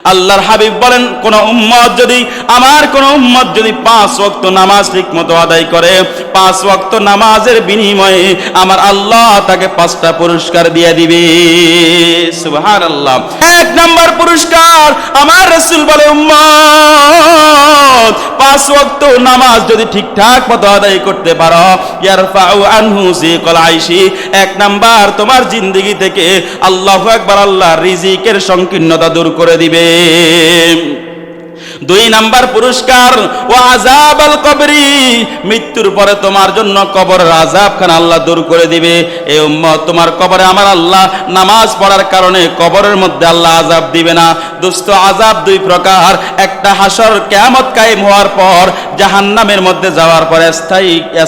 আল্লাহর হাবিব বলেন, কোন উম্মত যদি আমার কোন উম্মত যদি 5 ওয়াক্ত নামাজ ঠিকমতো আদায় করে, 5 ওয়াক্ত নামাজের বিনিময়ে আমার আল্লাহ তাকে 5টা পুরস্কার দিয়ে দিবে। সুবহানাল্লাহ। 1 নাম্বার পুরস্কার, আমার রাসূল বলে, উম্মত 5 ওয়াক্ত নামাজ যদি ঠিকঠাক মতো আদায় করতে পারো, ইয়ারফাউ আনহু যিকাল আইশি, 1 নাম্বার তোমার জিন্দেগি থেকে আল্লাহু আকবার, আল্লাহ রিজিকের সংকীর্ণতা দূর করে দিবে। 2 নাম্বার পুরস্কার, ও আযাবাল কবরি, মৃত্যুর পরে তোমার জন্য কবরের আযাব খান আল্লাহ দূর করে দিবে। এই উম্মত, তোমার কবরে আমার আল্লাহ নামাজ পড়ার কারণে কবরের মধ্যে আল্লাহ আযাব দিবে না। দোস্ত, আযাব 2 প্রকার। একটা হাসর কিয়ামত কায়েম হওয়ার পর জাহান্নামের মধ্যে যাওয়ার পর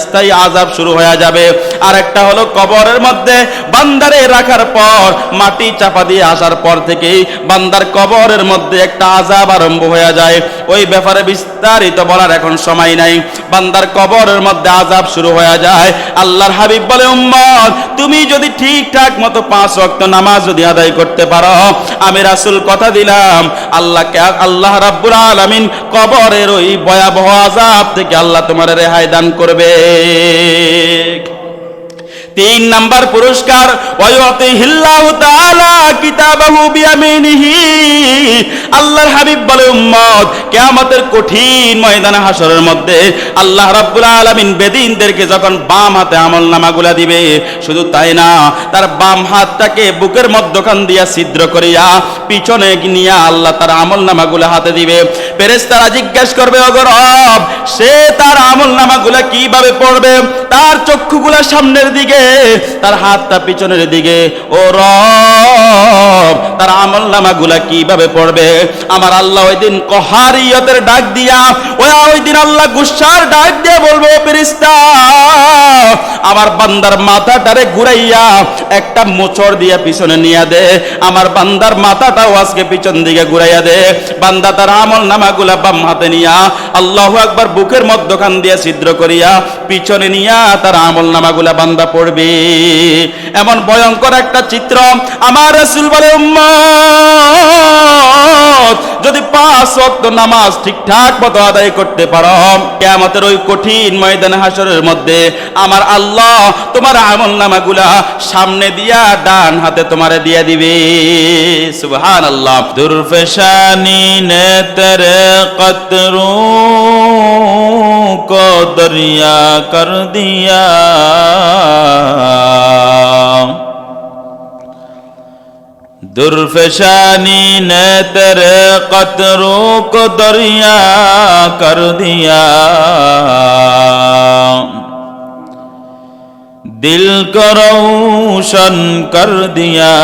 স্থায়ী আযাব শুরু হয়ে যাবে। আর একটা হলো কবরের মধ্যে বান্দারে রাখার পর, মাটি চাপা দিয়ে আসার পর থেকেই বান্দার কবরের মধ্যে একটা আযাব আরম্ভ হয়ে যায়। ওই ব্যাপারে বিস্তারিত বলার এখন সময় নাই। বান্দার কবরের মধ্যে আযাব শুরু হয়ে যায়। আল্লাহর হাবিব বলে, উম্মত তুমি যদি ঠিকঠাক মতো 5 ওয়াক্ত নামাজ যদি আদায় করতে পারো, আমি রাসূল কথা দিলাম, আল্লাহ রাব্বুল আলামিন কবরের ওই ভয়াবহ আযাব থেকে আল্লাহ তোমার রেহাই দান করবে। 3 নাম্বার পুরস্কার, ওয়ায়ুতিহিল্লাহু তাআলা কিতাবাহু বিয়ামিনিহি, আল্লাহর হাবিব বলে, উম্মত কিয়ামতের কঠিন ময়দানে হাসরের মধ্যে আল্লাহ রাব্বুল আলামিন বেদিনদেরকে যখন বাম হাতে আমলনামাগুলা দিবে, শুধু তাই না, তার বাম হাতটাকে বুকের মধ্যখান দিয়া ছিদ্র করিয়া পিছনে নিয়ে আল্লাহ তার আমলনামাগুলা হাতে দিবে। ফেরেশতারা জিজ্ঞেস করবে, ওগো রব, সে তার আমলনামাগুলা কিভাবে পড়বে? তার চক্ষুগুলা সামনের দিকে, তার হাতটা পিছনের দিকে। ও রব, তার আমলনামাগুলা কিভাবে পড়বে? আমার আল্লাহ ওই দিন কহারিয়তের ডাক দিয়া, ওই দিন আল্লাহ গুসার ডাক দিয়ে বলবো, ফেরেশতা আমার বান্দার মাথাটারে ঘুরাইয়া একটা মোচড় দিয়া পিছনে নিয়ে দে, আমার বান্দার মাথাটাও আজকে পিছন দিকে ঘুরাইয়া দে। বান্দা তার আমলনামাগুলা বাম হাতে নিয়া আল্লাহু আকবার বুকের মধ্যখান দিয়ে ছিদ্র করিয়া পিছনে নিয়া তার আমলনামাগুলা বান্দা পড়বে। এমন ভয়ঙ্কর একটা চিত্র। আমার রাসূল বলে, উম্মত যদি 5 ওয়াক্ত নামাজ ঠিকঠাক মতো আদায় করতে পারো, কিয়ামতের ওই কঠিন ময়দানে হাসরের মধ্যে আমার আল্লাহ তোমার আমলনামাগুলা সামনে দিয়া ডান হাতে তোমারে দিয়ে দিবে। সুবহানাল্লাহ। দুরফশানি নে তেরে কতরু को दरिया कर दिया, दुर्फशानी ने तेरे कतरों को दरिया कर दिया, दिल को रोशन कर दिया,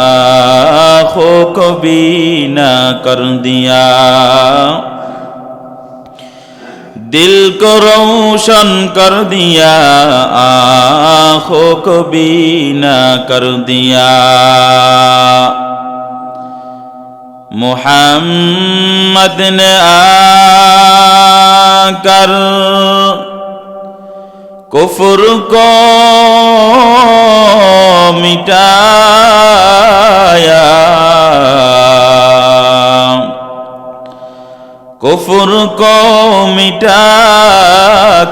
आँखों को बीना कर दिया, दिल को रोशन कर दिया, आँखों को बीना कर दिया। मुहम्मद ने आकर कुफ्र को मिटाया, कुफ्र को मिटा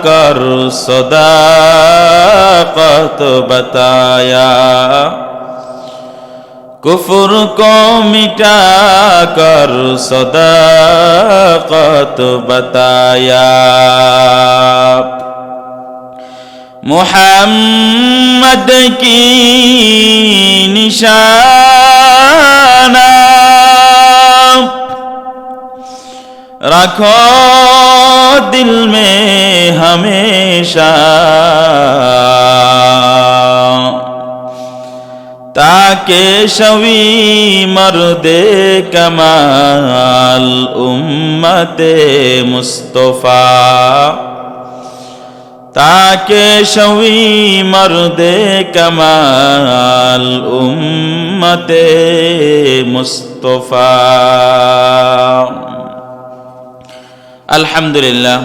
कर सदाकत बताया, कुफ्र को मिटा कर सदाकत बताया। मुहम्मद की निशाना रखो दिल में हमेशा, ताके शवी मर्दे कमाल उम्मते मुस्तफा, ताके शवी मर्दे कमाल उम्मते मुस्तफा। আলহামদুলিল্লাহ।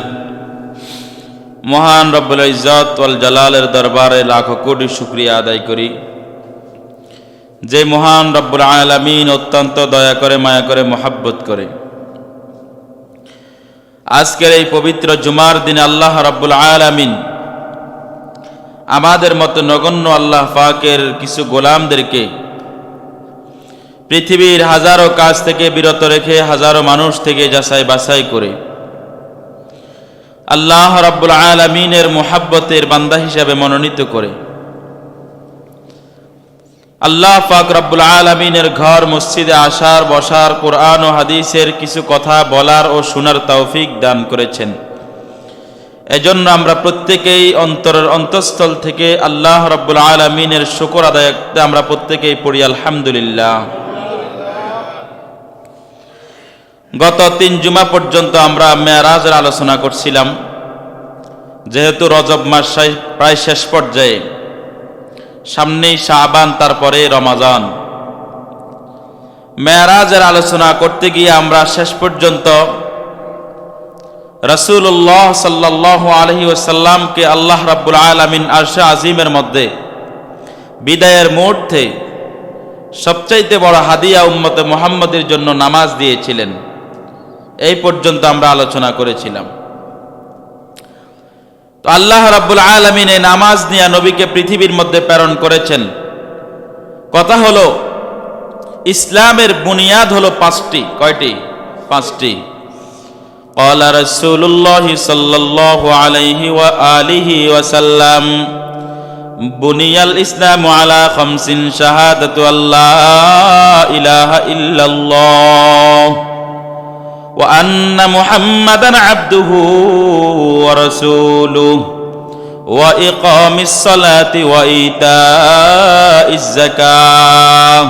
মহান রব্বুল ইজ্জত ওয়াল জালালের দরবারে লাখো কোটি শুকরিয়া আদায় করি যে মহান রব্বুল আলামিন অত্যন্ত দয়া করে, মায়া করে, মহাব্বত করে। আজকের এই পবিত্র জুমার দিনে আল্লাহ রব্বুল আলামিন আমাদের মতো নগণ্য আল্লাহ পাকের কিছু গোলামদেরকে পৃথিবীর হাজারো কাজ থেকে বিরত রেখে, হাজারো মানুষ থেকে যাচাই বাছাই করে আল্লাহ রব্বুল আলামিনের মুহাব্বতের বান্দা হিসাবে মনোনীত করে আল্লাহ পাক রব্বুল আলামিনের ঘর মসজিদে আসার, বসার, কোরআন ও হাদিসের কিছু কথা বলার ও শোনার তৌফিক দান করেছেন। এজন্য আমরা প্রত্যেকেই অন্তরের অন্তঃস্থল থেকে আল্লাহ রব্বুল আলামিনের শুকর আদায় করতে আমরা প্রত্যেকেই পড়ি আলহামদুলিল্লাহ। গত 3 জুমা পর্যন্ত আমরা মেরাজের আলোচনা করছিলাম। যেহেতু রজব মাস প্রায় শেষ পর্যায়ে, সামনেই শাবান, তারপরে রমাজান। মেরাজের আলোচনা করতে গিয়ে আমরা শেষ পর্যন্ত রাসূলুল্লাহ সাল্লাল্লাহু আলাইহি ওয়াসাল্লামকে আল্লাহ রাব্বুল আলামিন আরশে আজিমের মধ্যে বিদায়ের মুহূর্তে সবচাইতে বড় হাদিয়া উম্মতে মুহাম্মদের জন্য নামাজ দিয়েছিলেন। এই পর্যন্ত আমরা আলোচনা করেছিলাম। তো আল্লাহ রাব্বুল আলামিন এই নামাজ নিয়ে নবীকে পৃথিবীর মধ্যে প্রেরণ করেছেন। কথা হলো, ইসলামের বুনিয়াদ হলো 5টি। কয়টি? 5টি। قال رسول الله صلى الله عليه وآله وسلم بني الإسلام على 5 شهادة أن لا إله إلا الله وأن محمدا عبده ورسوله وإقام الصلاة وإيتاء الزكاة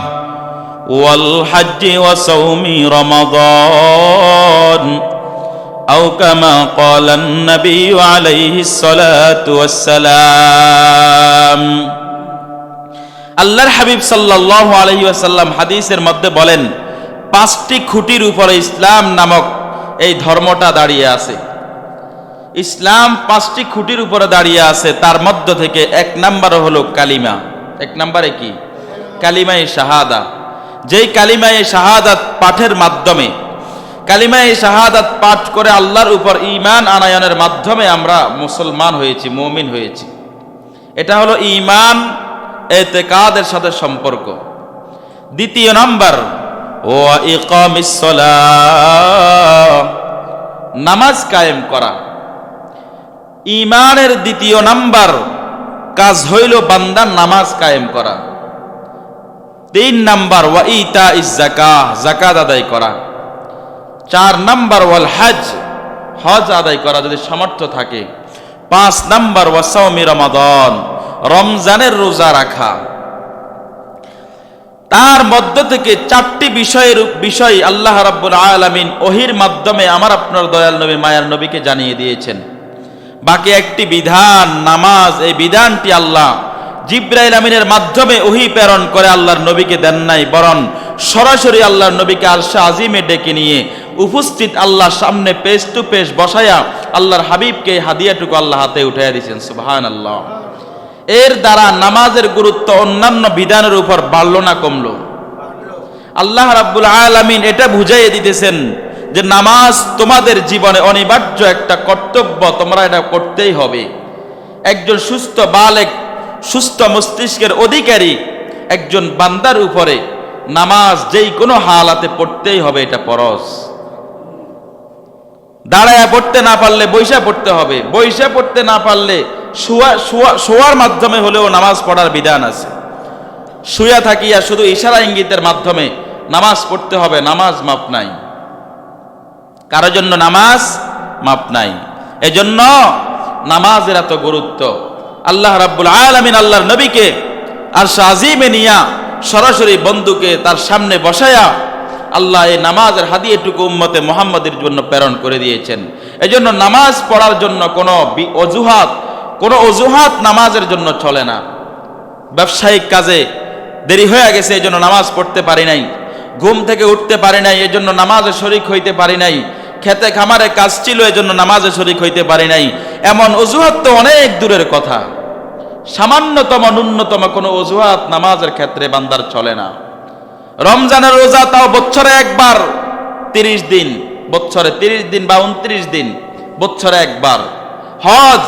والحج وصوم رمضان أو كما قال النبي عليه الصلاة والسلام। আল্লাহর হাবিব সাল্লাল্লাহু আলাইহি ওয়াসাল্লাম হাদিসের মধ্যে বলেন, 5টি খুঁটির উপরে ইসলাম নামক এই ধর্মটা দাঁড়িয়ে আছে। ইসলাম 5টি খুঁটির উপরে দাঁড়িয়ে আছে। তার মধ্য থেকে 1 নাম্বার হলো কালিমা। 1 নম্বরে কি? কালিমায়ে শাহাদা। যেই কালিমায়ে শাহাদাত পাঠের মাধ্যমে, কালিমায়ে শাহাদাত পাঠ করে আল্লাহর উপর ঈমান আনয়নের মাধ্যমে আমরা মুসলমান হয়েছি, মুমিন হয়েছি। এটা হলো ঈমান, ইতিকাদের সাথে সম্পর্ক। 2 নাম্বার, ওয়া ইকামিস সালাহ, নামাজ কায়েম করা। ঈমানের 2 নাম্বার কাজ হইল বান্দার নামাজ কায়েম করা। 3 নাম্বার, ওয়া ইতাইজ যাকাহ, যাকাত আদায় করা। 4 নাম্বার, ওয়াল হজ, হজ আদায় করা যদি সামর্থ্য থাকে। 5 নাম্বার, ওয়া সাওমি রমাদান, রমজানের রোজা রাখা। তার মধ্য থেকে 4টি বিষয় আল্লাহ রাব্বুল আলামিন ওহীর মাধ্যমে আমার আপনার দয়াল নবী, মায়ার নবীকে জানিয়ে দিয়েছেন। বাকি একটি বিধান, নামাজ, এই বিধানটি আল্লাহ জিবরাইল আমিনের মাধ্যমে ওহী প্রেরণ করে আল্লাহর নবীকে দেন নাই, বরং সরাসরি আল্লাহর নবীকে আরশে আজিমে ডেকে নিয়ে উপস্থিত আল্লাহর সামনে পেশ টু পেশ বসায়া আল্লাহর হাবিবকে হাদিয়াটুকু আল্লাহ হাতে উঠাইয়া দিয়েছেন। সুবহানাল্লাহ। এর দ্বারা নামাজের গুরুত্ব অন্যান্য বিধানের উপর বাড়লো না কমলো? আল্লাহ রাব্বুল আলামিন এটা বুঝাইয়ে দিতেছেন যে নামাজ তোমাদের জীবনে অনিবার্য একটা কর্তব্য, তোমরা এটা করতেই হবে। একজন সুস্থ বালেগ, সুস্থ মস্তিষ্কের অধিকারী একজন বান্দার উপরে নামাজ যেই কোনো হালাতে পড়তেই হবে, এটা ফরজ। দাঁড়ায়া পড়তে না পারলে বইসা পড়তে হবে, বইসা পড়তে না পারলে শোয়ার মাধ্যমে হলেও নামাজ পড়ার বিধান আছে। শুয়া থাকিয়া শুধু ইশারা ইঙ্গিতের মাধ্যমে নামাজ পড়তে হবে, নামাজ মাপ নাই। কারোর জন্য নামাজ মাপ নাই। এজন্য নামাজের এত গুরুত্ব। আল্লাহ রাব্বুল আলামিন আল্লাহর নবীকে আরশে আজিমে নিয়া সরাসরি বন্ধুকে তার সামনে বসায়া আল্লাহ এই নামাজের হাদিয়াটুকু উম্মতে মুহাম্মাদের জন্য প্রেরণ করে দিয়েছেন। এজন্য নামাজ পড়ার জন্য কোনো অজুহাত নামাজের জন্য চলে না। ব্যবসায়িক কাজে দেরি হয়ে গেছে, এই জন্য নামাজ পড়তে পারি নাই। ঘুম থেকে উঠতে পারি নাই, এই জন্য নামাজে শরিক হইতে পারি নাই। খেতে খামারে কাজ ছিল, এই জন্য নামাজে শরিক হইতে পারি নাই। এমন অজুহাত তো অনেক দূরের কথা। সামান্যতম ন্যূনতম কোনো অজুহাত নামাজের ক্ষেত্রে বান্দার চলে না। রমজানের রোজা তাও বছরে একবার 30 দিন, বছরে 30 দিন বা 29 দিন, বছরে একবার। হজ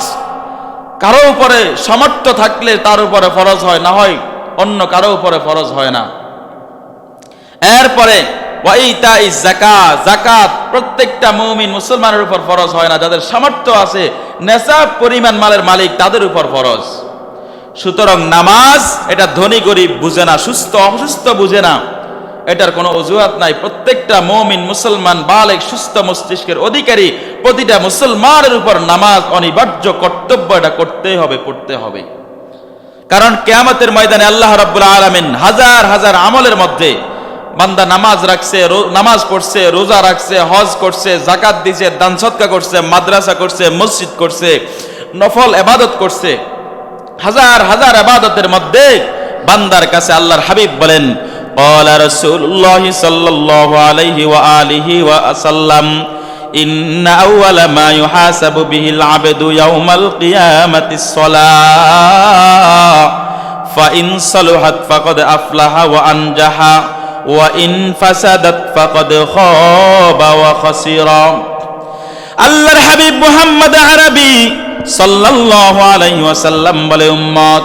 কারো উপরে সামর্থ্য থাকলে তার উপরে ফরজ হয়, না হয় অন্য কারো উপরে ফরজ হয় না। এরপরে ওয়াইতাইজ যাকাত, যাকাত প্রত্যেকটা মুমিন মুসলমানের উপর ফরজ হয় না, যাদের সামর্থ্য আছে নেসাব পরিমাণ মালের মালিক তাদের উপর ফরজ। সুতরাং নামাজ এটা ধনী গরিব বুঝে না, সুস্থ অসুস্থ বুঝে না, এটার কোনো অজুহাত নাই। প্রত্যেকটা মুমিন মুসলমান বালেগ সুস্থ মস্তিষ্কের অধিকারী প্রতিটা মুসলমানের উপর নামাজ অনিবার্য কর্তব্য, এটা করতেই হবে, পড়তে হবে। কারণ কিয়ামতের ময়দানে আল্লাহ রাব্বুল আলামিন হাজার হাজার আমলের মধ্যে বান্দা নামাজ রাখছে, নামাজ পড়ছে, রোজা রাখছে, হজ করছে, যাকাত দিছে, দান সদকা করছে, মাদ্রাসা করছে, মসজিদ করছে, নফল ইবাদত করছে, হাজার হাজার ইবাদতের মধ্যে বান্দার কাছে আল্লাহর হাবিব বলেন ক্বালা রাসূলুল্লাহ সাল্লাল্লাহু আলাইহি ওয়া আলিহি ওয়া সাল্লাম ইন্না আউওয়ালা মা ইউহাসাবু বিহিল আবদু ইয়াউমাল কিয়ামাতিস সালাহ ফাইন সালুহাত ফাকাদ আফলাহা ওয়া আনজাহা ওয়া ইন ফাসাদাত ফাকাদ খাবা ওয়া খাসিরা। আল্লাহর হাবিব মুহাম্মদ আরবি সাল্লাল্লাহু আলাইহি ওয়াসাল্লাম বলে, উম্মত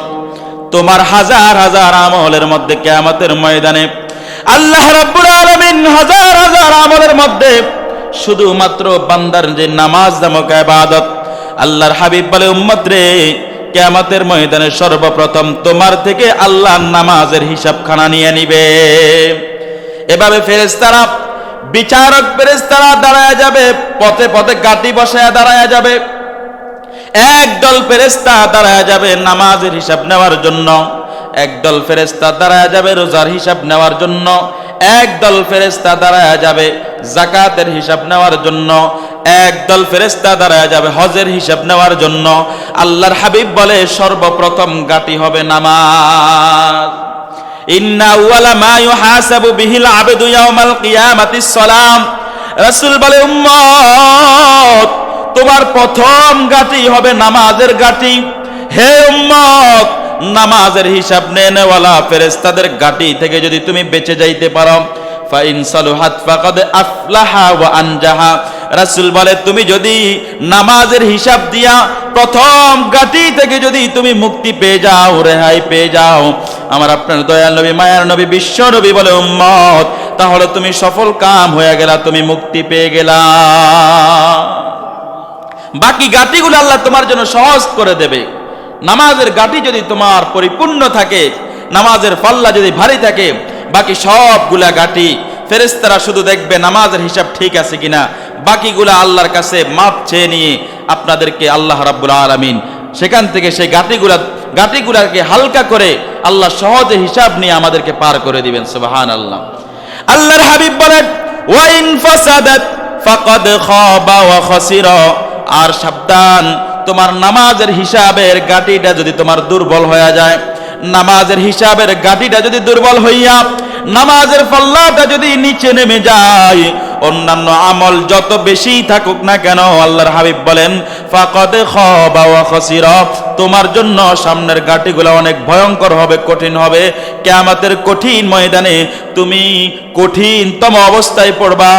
তোমার হাজার হাজার আমলের মধ্যে কিয়ামতের ময়দানে আল্লাহ রাব্বুল আলামিন হাজার হাজার আমলের মধ্যে শুধুমাত্র বান্দার যে নামাজ নামক ইবাদত, আল্লাহর হাবিব বলে, উম্মত রে কিয়ামতের ময়দানে সর্বপ্রথম তোমার থেকে আল্লাহ নামাজের হিসাবখানা নিয়ে নিবে। এভাবে ফেরেশতারা, বিচারক ফেরেশতারা দাঁড়ায় যাবে, পথে পথে গাঁটি বসায়া দাঁড়ায় যাবে। একদল ফেরেশতা দাঁড়ায় যাবে নামাজের হিসাব নেওয়ার জন্য, একদল ফেরেশতা দাঁড়ায় যাবে রোজার হিসাব নেওয়ার জন্য, একদল ফেরেশতা দাঁড়ায় যাবে যাকাতের হিসাব নেওয়ার জন্য, একদল ফেরেশতা দাঁড়ায় যাবে হজের হিসাব নেওয়ার জন্য। আল্লাহর হাবিব বলে সর্বপ্রথম গাঁটি হবে নামাজ। ইন্না আউওয়ালা মা ইউহাসাবু বিহিল আবদু ইয়াউমাল কিয়ামাতিস সালাম। রাসূল বলে, উম্মত তোমার প্রথম গাঁটি হবে নামাজের গাঁটি। হে উম্মত, নামাজের হিসাব নেওয়ালা ফেরেশতাদের গাঁটি থেকে যদি তুমি বেঁচে যাইতে পারো, ফাইন সালুহাত ফাকাদ আফলাহা ওয়া আনজাহা। রাসূল বলে, তুমি যদি নামাজের হিসাব দিয়া প্রথম গাঁটি থেকে যদি তুমি মুক্তি পেয়ে যাও, রেহাই পেয়ে যাও, আমার আপনার দয়াল নবী, মায়ার নবী, বিশ্ব নবী বলে, উম্মত তাহলে তুমি সফল কাম হয়ে গেলা, তুমি মুক্তি পেয়ে গেলা। বাকি গাঁটিগুলো আল্লাহ তোমার জন্য সহজ করে দেবে। নামাজের গাঁটি যদি তোমার পরিপূর্ণ থাকে, নামাজের পাল্লা যদি ভারী থাকে, বাকি সবগুলা গাঁটি ফেরেশতারা শুধু দেখবে নামাজের হিসাব ঠিক আছে কিনা, বাকিগুলা আল্লাহর কাছে মাপ চেয়ে নিয়ে আপনাদেরকে আল্লাহ রাব্বুল আলামিন সেখান থেকে সেই গাঁটিগুলাকে হালকা করে আল্লাহ সহজে হিসাব নিয়ে আমাদেরকে পার করে দিবেন। সুবহানাল্লাহ। আল্লাহর হাবিব বলেন, ওয়া ইন ফাসাদাত ফাকাদ খাবা ওয়া খাসিরা। আর সাবধান, তোমার নামাজের হিসাবের গাঁটিটা যদি তোমার দুর্বল হয়ে যায়, নামাজের হিসাবের গাঁটিটা যদি দুর্বল হইয়া নামাজের পাল্লাটা যদি নিচে নেমে যায়, অন্যান্য আমল যত বেশি থাকুক না কেন, আল্লাহর হাবিব বলেন ফাকাদ খাবা ওয়া খাসিরা, তোমার জন্য সামনের গাঁটিগুলো অনেক ভয়ঙ্কর হবে, কঠিন হবে। কিয়ামতের কঠিন ময়দানে তুমি কঠিনতম অবস্থায় পড়বা,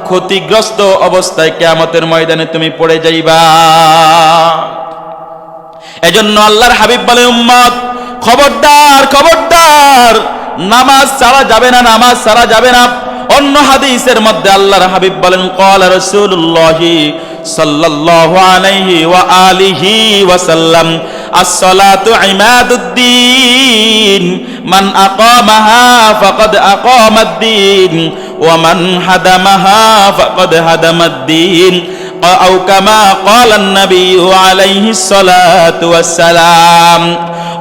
ক্ষতিগ্রস্ত অবস্থায় কিয়ামতের ময়দানে তুমি পড়ে যাইবা। এজন্য আল্লাহর হাবিব বলে, উম্মত খবরদার খবরদার, নামাজ ছাড়া যাবে না, নামাজ ছাড়া যাবে না। অন্য হাদিসের মধ্যে আল্লাহর হাবিব বলেন, ক্বালা রাসূলুল্লাহ সাল্লাল্লাহু আলাইহি ওয়া আলিহি ওয়া সাল্লাম, আস-সালাতু ইমাদুদ্দিন, মান আকামাহা ফাকাদ আকামাদ-দ্বীন ওয়া মান হাদামাহা ফাকাদ হাদামাদ-দ্বীন। আও কামা ক্বালা an-নবী আলাইহিস সালাতু ওয়াস সালাম।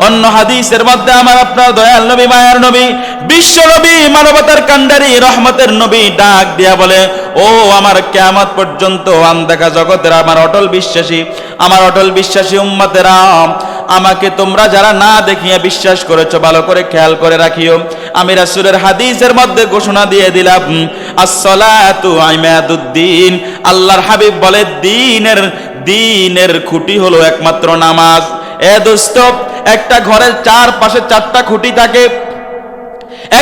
অন্য হাদিসের মধ্যে আমার আপনার দয়াল নবী, মায়ার নবী, বিশ্ব নবী, মানবতার কান্ডারি, রহমতের নবী ডাক দিয়া বলে, ও আমার কিয়ামত পর্যন্ত আনদেখা জগতের আমার অটল বিশ্বাসী উম্মতেরা, আমাকে তোমরা যারা না দেখিয়া বিশ্বাস করেছো ভালো করে খেয়াল করে রাখিও। আমি রাসূলের হাদিসের মধ্যে ঘোষণা দিয়ে দিলাম, আস-সালাতু ইমাদুদ্দিন। আল্লাহর হাবিব বলে, দ্বীনের খুঁটি হলো একমাত্র নামাজ। এ দোস্ত, একটা ঘরের চারপাশে চারটা খুঁটি থাকে,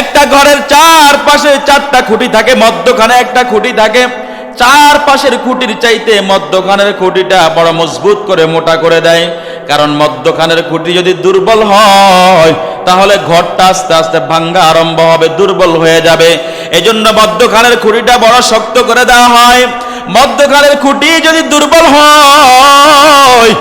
একটা ঘরের চারপাশে চারটা খুঁটি থাকে, মধ্যখানে একটা খুঁটি থাকে। চার পাশের খুঁটির চাইতে মধ্যখানের খুঁটিটা বড় মজবুত করে মোটা করে দেয়, কারণ মধ্যখানের খুঁটি যদি দুর্বল হয় তাহলে ঘরটা আস্তে আস্তে ভাঙ্গা আরম্ভ হবে, দুর্বল হয়ে যাবে। এজন্য মধ্যখানের খুঁটিটা বড় শক্ত করে দেওয়া হয়। মধ্যখানের খুঁটি যদি দুর্বল হয়,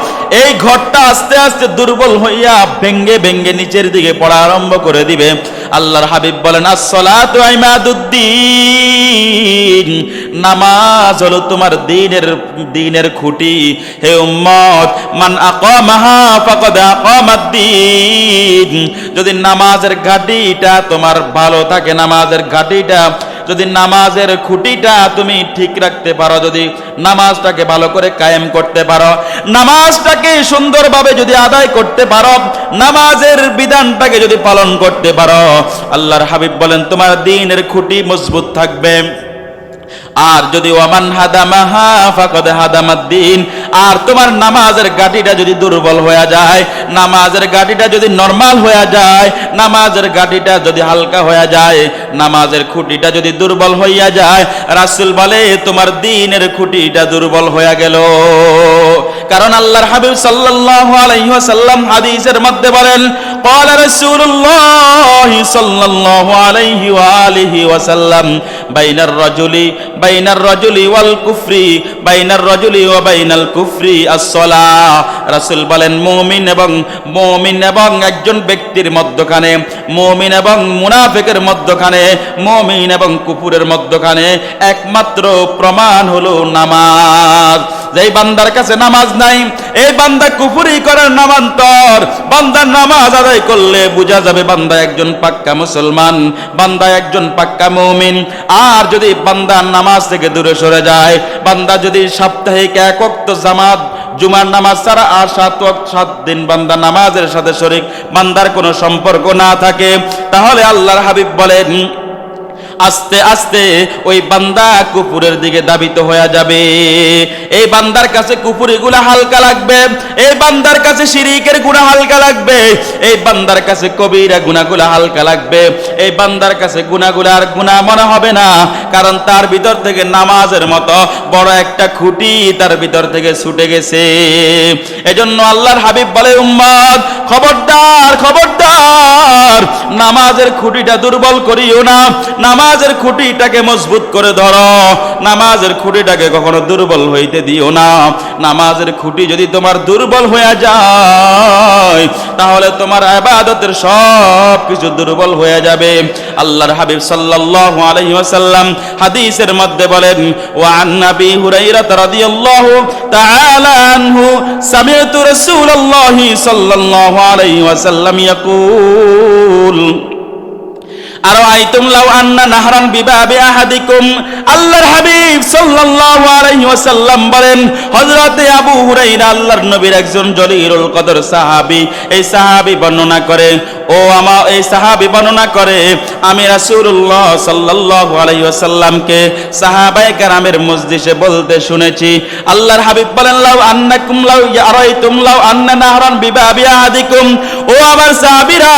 এই ঘরটা আস্তে আস্তে দুর্বল হইয়া ভেঙ্গে ভেঙ্গে নিচের দিকে পড়া আরম্ভ করে দিবে। আল্লাহর হাবিব বলেন, আসসালাতু ইমাদুদ্দিন, নামাজ হলো তোমার দ্বীনের খুঁটি। হে উম্মত, মান আকামাহা ফাকাদ আকামাদ্দীন। যদি নামাজের ঘাটিটা তোমার ভালো থাকে, নামাজের ঘাটিটা যদি নামাজের খুঁটিটা তুমি ঠিক রাখতে পারো, যদি নামাজটাকে ভালো করে কায়েম করতে পারো, নামাজটাকে সুন্দরভাবে যদি আদায় করতে পারো, নামাজের বিধানটাকে যদি পালন করতে পারো, আল্লাহর হাবিব বলেন তোমার দ্বীনের খুঁটি মজবুত থাকবে। আর যদি ওয়ামান হাদামাহা ফাকাদ হাদামাদ্দিন, আর তোমার নামাজের গাটিটা যদি দুর্বল হয়ে যায়, নামাজের গাটিটা যদি নরমাল হয়ে যায়, নামাজের গাটিটা যদি হালকা হয়ে যায়, নামাজের খুঁটিটা যদি দুর্বল হইয়া যায়, রাসূল বলে তোমার দ্বীনের খুঁটিটা দুর্বল হয়ে গেল। কারণ আল্লাহর হাবিব সাল্লাল্লাহু আলাইহি ওয়াসাল্লাম হাদিসের মধ্যে বলেন, ক্বালা রাসূলুল্লাহ সাল্লাল্লাহু আলাইহি ওয়া আলিহি ওয়াসাল্লাম, বাইনার রাজুলি ওয়াল কুফরি, বাইনার রাজুলি ওয়া বাইনাল কুফরি as-সালাহ। রাসূল বলেন মুমিন এবং একজন ব্যক্তির মধ্যখানে, মুমিন এবং মুনাফিকের মধ্যখানে, মুমিন এবং কুফরের মধ্যখানে একমাত্র প্রমাণ হলো নামাজ। যেই বান্দার কাছে নামাজ নাই, এই বান্দা কুফরি করার নামান্তর। বান্দার নামাজ আদায় করলে বোঝা যাবে বান্দা একজন পাক্কা মুসলমান, বান্দা একজন পাক্কা মুমিন। আর যদি বান্দা নামাজ থেকে দূরে সরে যায়, বান্দা যদি সাপ্তাহিক এক ওয়াক্ত জামাত জুমার নামাজ ছাড়া আর 7 দিন বান্দা নামাজের সাথে শরীক, বান্দার কোনো সম্পর্ক না থাকে, তাহলে আল্লাহর হাবিব বলেন আস্তে আস্তে ওই বান্দা কুফুরের দিকে ধাবিত হয়ে যাবে। এই বান্দার কাছে কুফরি গুনাহ হালকা লাগবে, এই বান্দার কাছে শিরিকের গুনাহ হালকা লাগবে, এই বান্দার কাছে কবিরা গুনাহগুলো হালকা লাগবে, এই বান্দার কাছে গুনাহগুলো আর গুনাহ মনে হবে না, কারণ তার ভিতর থেকে নামাজের মতো বড় একটা খুঁটি তার ভিতর থেকে ছুটে গেছে। এজন্য আল্লাহর হাবিব বলে, উম্মত খবরদার খবরদার, নামাজের খুঁটিটা দুর্বল করিও না, নামাজের খুঁটিটাকে মজবুত করে ধরো, নামাজের খুঁটিটাকে কখনো দুর্বল হইতে দিও না। নামাজের খুঁটি যদি তোমার দুর্বল হয়ে যায়, তাহলে তোমার ইবাদতের সব কিছু দুর্বল হয়ে যাবে। আল্লাহর হাবিব সাল্লাল্লাহু আলাইহি ওয়াসাল্লাম হাদিসের মধ্যে বলেন, ওয়া আন নবী হুরায়রা রাদিয়াল্লাহু তাআলা আনহু সামি'তু রাসূলুল্লাহি সাল্লাল্লাহু আলাইহি ওয়াসাল্লাম ইয়াকুল, আরাআইতুম লাউ আন্না নাহরান বিবাবি আহাদিকুম। আল্লাহর হাবিব সাল্লাল্লাহু আলাইহি ওয়াসাল্লাম বলেন, হযরতে আবু হুরায়রা আল্লাহর নবীর একজন জলিলুল কদর সাহাবী, এই সাহাবী বর্ণনা করে, এই সাহাবী বর্ণনা করে, আমি রাসূলুল্লাহ সাল্লাল্লাহু আলাইহি ওয়াসাল্লামকে সাহাবায়ে কেরামের মজলিসে বলতে শুনেছি। আল্লাহর হাবিব বলেন, লাউ আরাআইতুম লাউ আন্না নাহরান বিবাবি আহাদিকুম, ও আমার সাহাবীরা,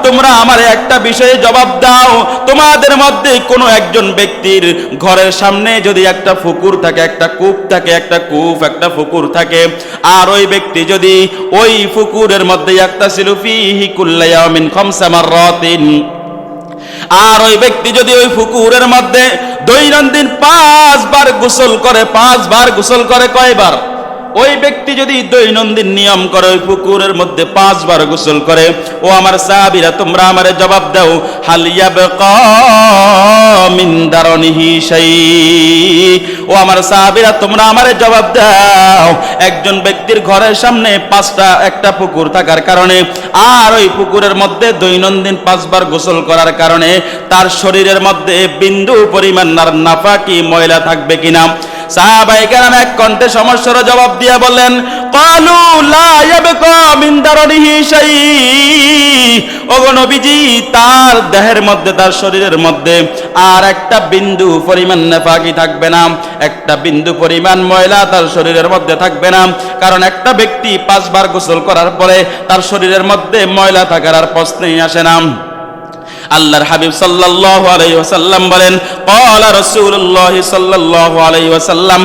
তোমরা আমার একটা বিষয়ে জবাব দাও। তোমাদের মধ্যে কোনো একজন ব্যক্তির ঘরের সামনে যদি একটা পুকুর থাকে, একটা কূপ থাকে, একটা পুকুর থাকে, আর ওই ব্যক্তি যদি ওই পুকুরের মধ্যে ইয়াগতাসিলু ফীহি কুল্লা ইয়াউমিন 5 মাররাতিন, আর ওই ব্যক্তি যদি ওই পুকুরের মধ্যে দৈনন্দিন 5 বার গোসল করে, 5 বার গোসল করে, কয়বার? ওই ব্যক্তি যদি দৈনন্দিন নিয়ম করে ওই পুকুরের মধ্যে 5 বার গোসল করে, ও আমার সাহাবীরা তোমরা আমারে জবাব দাও, হাল ইয়াবকা মিন দারনিহি শাই, ও আমার সাহাবীরা তোমরা আমারে জবাব দাও, একজন ব্যক্তির ঘরের সামনে একটা পুকুর থাকার কারণে আর ওই পুকুরের মধ্যে দৈনন্দিন 5 বার গোসল করার কারণে তার শরীরের মধ্যে বিন্দু পরিমাণ নাফাকি ময়লা থাকবে কিনা? সাহাবায়ে কেরাম এক কণ্ঠে সমস্যার জবাব দিয়া বললেন, ক্বালু লা ইয়াবকা মিন দাররিহি শাই। ওগো নবীজি, তার দেহের মধ্যে, তার শরীরের মধ্যে আর একটা বিন্দু পরিমাণ নেফাকি থাকবে না, একটা বিন্দু পরিমাণ ময়লা তার শরীরের মধ্যে থাকবে না। কারণ একটা ব্যক্তি 5 বার গোসল করার পরে তার শরীরের মধ্যে ময়লা থাকার আর প্রশ্নই আসে না। আল্লাহর হাবিব সাল্লাল্লাহু আলাইহি ওয়াসাল্লাম বলেন, ক্বালা রাসূলুল্লাহ সাল্লাল্লাহু আলাইহি ওয়াসাল্লাম,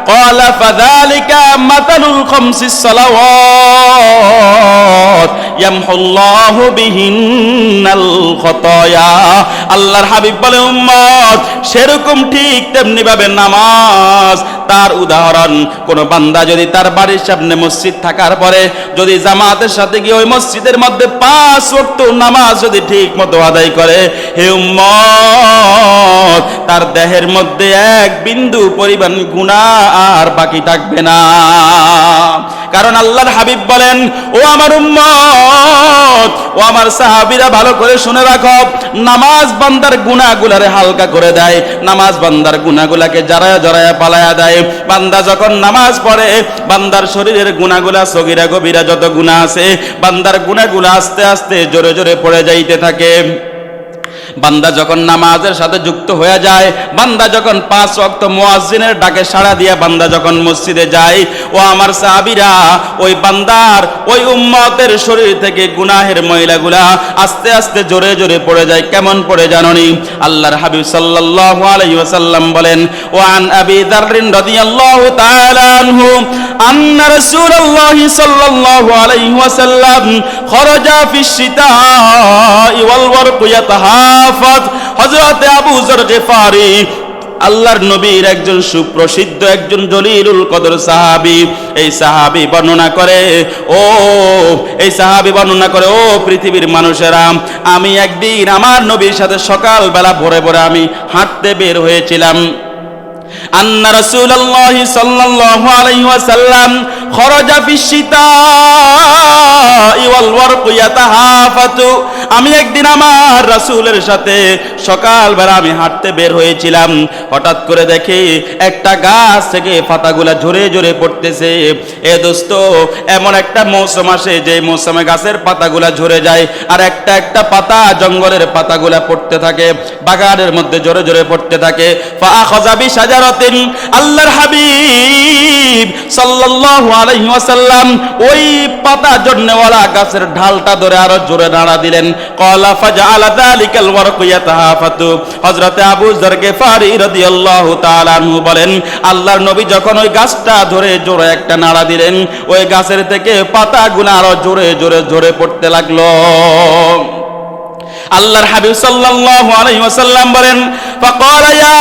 ক্বালা ফাযালিকা মাতালুল খামসিস সালাওয়াত ইয়ামহুল্লাহু বিহিন্নাল খতায়া। আল্লাহর হাবিব বলে, উম্মত, সেরকম ঠিক তেমনি ভাবে নামাজ তার উদাহরণ। কোন বান্দা যদি তার বাড়ির সামনে মসজিদ থাকার পরে যদি জামাতের সাথে গিয়ে ওই মসজিদের মধ্যে 5 ওয়াক্ত নামাজ যদি ঠিক মতো আদায় করে, হে উম্মত, তার দেহের মধ্যে এক বিন্দু পরিমাণ গুনাহ আর বাকি থাকবে না। কারণ আল্লাহর হাবিব বলেন, ও আমার উম্মত, ও আমার সাহাবীরা, ভালো করে শুনে রাখো, নামাজ বান্দার গুনাহগুলোরে হালকা করে দেয়, নামাজ বান্দার গুনাহগুলোকে জড়ায়া জড়ায়া পালায়া দেয়। বান্দা যখন নামাজ পড়ে, বান্দার শরীরের গুনাহগুলা, সগীরা গভীরা যত গুনাহ আছে, বান্দার গুনাহগুলো আস্তে আস্তে জোরে জোরে পড়ে যাইতে থাকে। বান্দা যখন নামাজের সাথে যুক্ত হয়ে যায়, বান্দা যখন 5 ওয়াক্ত মুয়াজ্জিনের ডাকে সাড়া দিয়ে বান্দা যখন মসজিদে যায়, ও আমার সাহাবীরা, ওই বান্দার, ওই উম্মতের শরীর থেকে গুনাহের ময়লাগুলা আস্তে আস্তে জোরে জোরে পড়ে যায়। কেমন পড়ে জানোনি? আল্লাহর হাবিব সাল্লাল্লাহু আলাইহি ওয়াসাল্লাম বলেন, ওয়া আন আবি যাররিন রাদিয়াল্লাহু তাআলা আনহু আন্না রাসূলুল্লাহ সাল্লাল্লাহু আলাইহি ওয়াসাল্লাম খরাজা ফিশ শিতা'i ওয়াল ওয়ারকু ইয়াতাহাফাত। হযরত আবু যর গিফারি, আল্লাহর নবীর একজন সুপ্রসিদ্ধ, একজন জলিলুল কদর সাহাবী, এই সাহাবী বর্ণনা করে, ও পৃথিবীর মানুষেরা, আমি একদিন আমার নবীর সাথে সকালবেলা ভোরে ভোরে আমি হাঁটতে বের হয়েছিলাম। আন্না রাসূলুল্লাহ সাল্লাল্লাহু আলাইহি ওয়াসাল্লাম খরাজা ফিশ শিতা'i ওয়াল ওয়ারকু ইয়াতাহাফাতু। আমি একদিন আমার রাসূলের সাথে সকালবেলা আমি হাঁটতে বের হয়েছিলাম। হঠাৎ করে দেখি একটা গাছ থেকে পাতাগুলা ঝরে ঝরে পড়তেছে। এ দোস্ত, এমন একটা মৌসুম আসে যে মৌসুমে গাছের পাতাগুলা ঝরে যায়, আর একটা একটা পাতা, জঙ্গলের পাতাগুলা পড়তে থাকে, বাগানের মধ্যে ঝরে ঝরে পড়তে থাকে। ফাআখাযা বিশাজারাতিন, আল্লাহর হাবিব সাল্লাল্লাহু আলাইহি ওয়াসাল্লাম ওই পাতা জন্যওয়ালা গাছের ঢালটা ধরে আরো জোরে নাড়া দিলেন। ক্বালা ফাজআলা যালিকাল ওয়ারকু ইয়াতাহাফাতু। হযরতে আবু যর গিফারি রাদিয়াল্লাহু তাআলা আনহু বলেন, আল্লাহর নবী যখন ওই গাছটা ধরে জোরে একটা নাড়া দিলেন, ওই গাছের থেকে পাতাগুলো আরো জোরে জোরে ঝরে পড়তে লাগলো। আল্লাহর হাবিব সাল্লাল্লাহু আলাইহি ওয়াসাল্লাম বলেন, ফাকালা ইয়া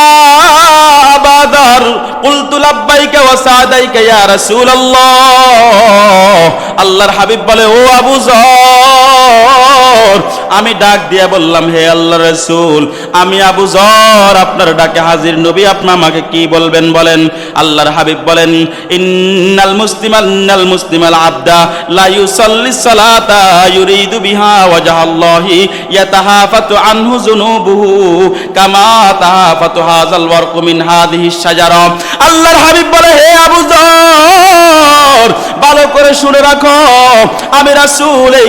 আবা যর কুলতু লাব্বাইকা ওয়া সাদাইকা ইয়া রাসূলুল্লাহ। আল্লাহর হাবিব বলে, ও আবু যর, আমি ডাক দিয়ে বললাম, হে আল্লাহর রাসূল, আমি আবু যর আপনার ডাকে হাজির। নবী, আপনি আমাকে কি বলবেন বলেন। আল্লাহর হাবিব বলেন, ইন্নাল মুসলিমাল আবদা লা ইউসাল্লি সালাতা ইউরিদু বিহা ওয়াজহাল্লাহি ইয়াতাহাফাতু আনহু যুনুবুহু কামা তাহাফাতু হাযাল ওয়ারকু মিন হাযিহি শাজারা। আল্লাহর হাবিব বলে, হে আবু যর, ভালো করে শুনে রাখো, আমি রাসূল এই